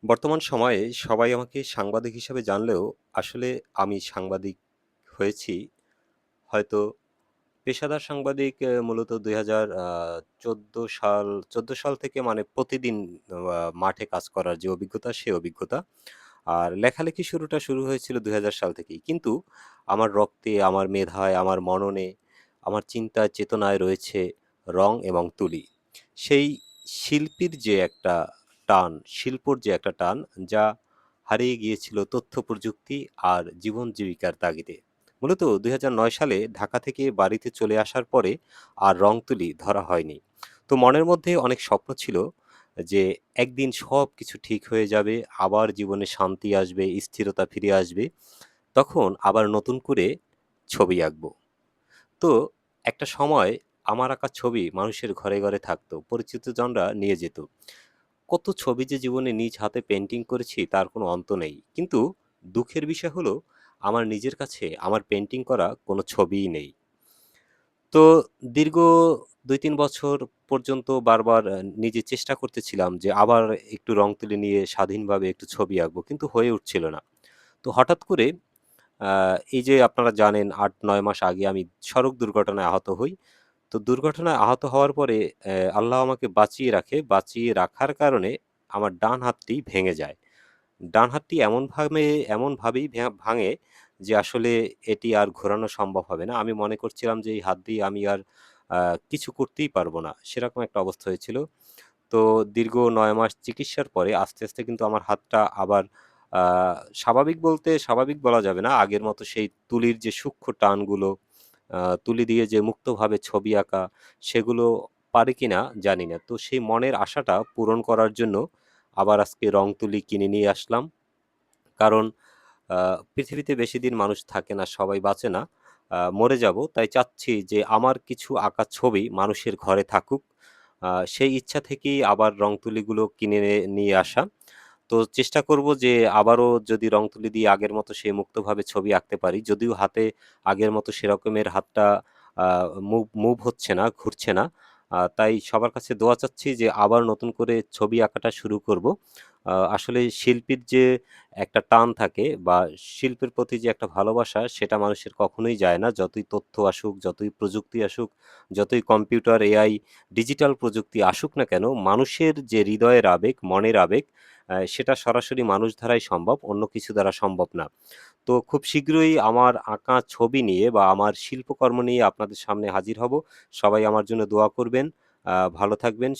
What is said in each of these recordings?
বর্তমান সময়ে সবাই আমাকে সাংবাদিক হিসেবে জানলেও আসলে আমি সাংবাদিক হয়েছি হয়তো পেশাদার সাংবাদিক মূলত ২০১৪ সাল থেকে মানে প্রতিদিন মাঠে কাজ করার যে অভিজ্ঞতা সে অভিজ্ঞতা। আর লেখালেখি শুরু হয়েছিল ২০০০ সাল থেকেই। কিন্তু আমার রক্তে, আমার মেধায়, আমার মননে, আমার চিন্তায় চেতনায় রয়েছে রং এবং তুলি। সেই শিল্পীর যে একটা টান, শিল্পর যে একটা টান যা হারিয়ে গিয়েছিল তথ্য প্রযুক্তি আর জীবন জীবিকার তাগিদে। মূলত ২০০৯ সালে ঢাকা থেকে বাড়িতে চলে আসার পরে আর রং তুলি ধরা হয়নি। তো মনের মধ্যে অনেক স্বপ্ন ছিল যে একদিন সবকিছু ঠিক হয়ে যাবে, আবার জীবনে শান্তি আসবে, স্থিরতা ফিরে আসবে। তখন আবার নতুন করে ছবি আঁকবো। তো একটা সময় আমার আঁকা ছবি মানুষের ঘরে, ঘরে থাকতো। পরিচিতজনরা নিয়ে যেত। কত ছবি যে জীবনে নিজ হাতে পেইন্টিং করেছি তার কোনো অন্ত নেই। কিন্তু দুঃখের বিষয় হলো আমার নিজের কাছে আমার পেইন্টিং করা কোনো ছবিই নেই। তো দীর্ঘ ২-৩ বছর পর্যন্ত বারবার নিজে চেষ্টা করতেছিলাম যে আবার একটু রং তুলি নিয়ে স্বাধীনভাবে একটু ছবি আঁকবো। কিন্তু হয়ে উঠছিল না। তো হঠাৎ করে আ এই যে আপনারা জানেন ৮-৯ মাস আগে আমি সড়ক দুর্ঘটনায় আহত হই। তো দুর্ঘটনায় আহত হওয়ার পরে আল্লাহ আমাকে বাঁচিয়ে রাখে। বাঁচিয়ে রাখার কারণে আমার ডান হাতটি ভেঙে যায়। ডান হাতটি এমনভাবেই ভাঙে যে আসলে এটি আর ঘোরানো সম্ভব হবে না। আমি মনে করছিলাম যে এই হাত দিয়ে আমি আর আ কিছু করতেই পারব না। সেরকম একটা অবস্থা হয়েছিল। তো দীর্ঘ ৯ মাস চিকিৎসার পরে আস্তে, আস্তে কিন্তু আমার হাতটা আবার আ স্বাভাবিক বলতে স্বাভাবিক বলা যাবে না। আগের মতো সেই তুলির যে সূক্ষ্ম টানগুলো, তুলি দিয়ে যে মুক্তভাবে ছবি আঁকা, সেগুলো পারি কিনা জানি না। তো সেই মনের আশাটা পূরণ করার জন্য আবার আজকে রং তুলি কিনে নিয়ে আসলাম। কারণ আ পৃথিবীতে বেশিদিন মানুষ থাকে না, সবাই বাঁচে না। মরে যাবো। তাই চাচ্ছি যে আমার কিছু আঁকা ছবি মানুষের ঘরে থাকুক। সেই ইচ্ছা থেকেই আবার রং তুলিগুলো কিনে নিয়ে আসা। তো চেষ্টা করব যে আবারও যদি রং তুলি দিয়ে আগের মতো সেই মুক্তভাবে ছবি আঁকতে পারি। যদিও হাতে আগের মতো সেরকমের হাতটা আ মুভ হচ্ছে না, ঘুরছে না। তাই সবার কাছে দোয়া চাচ্ছি যে আবার নতুন করে ছবি আঁকাটা শুরু করব। আসলে শিল্পীর যে একটা টান থাকে বা শিল্পের প্রতি যে একটা ভালোবাসা সেটা মানুষের কখনোই যায় না। যতই তথ্য আসুক, যতই প্রযুক্তি আসুক, যতই কম্পিউটার, এআই, ডিজিটাল প্রযুক্তি আসুক না কেন, মানুষের যে হৃদয়ের আবেগ, মনের আবেগ সেটা সরাসরি মানুষ দ্বারাই সম্ভব, অন্য কিছু দ্বারা সম্ভব না। তো খুব শীঘ্রই আমার আঁকা ছবি নিয়ে বা আমার শিল্পকর্ম নিয়ে আপনাদের সামনে হাজির হব। সবাই আমার জন্য দোয়া করবেন। ভালো থাকবেন,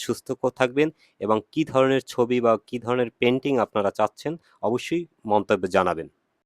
থাকবেন এবং কি ধরনের ছবি বা কি ধরনের পেইন্টিং আপনারা চাচ্ছেন অবশ্যই মন্তব্যে জানাবেন।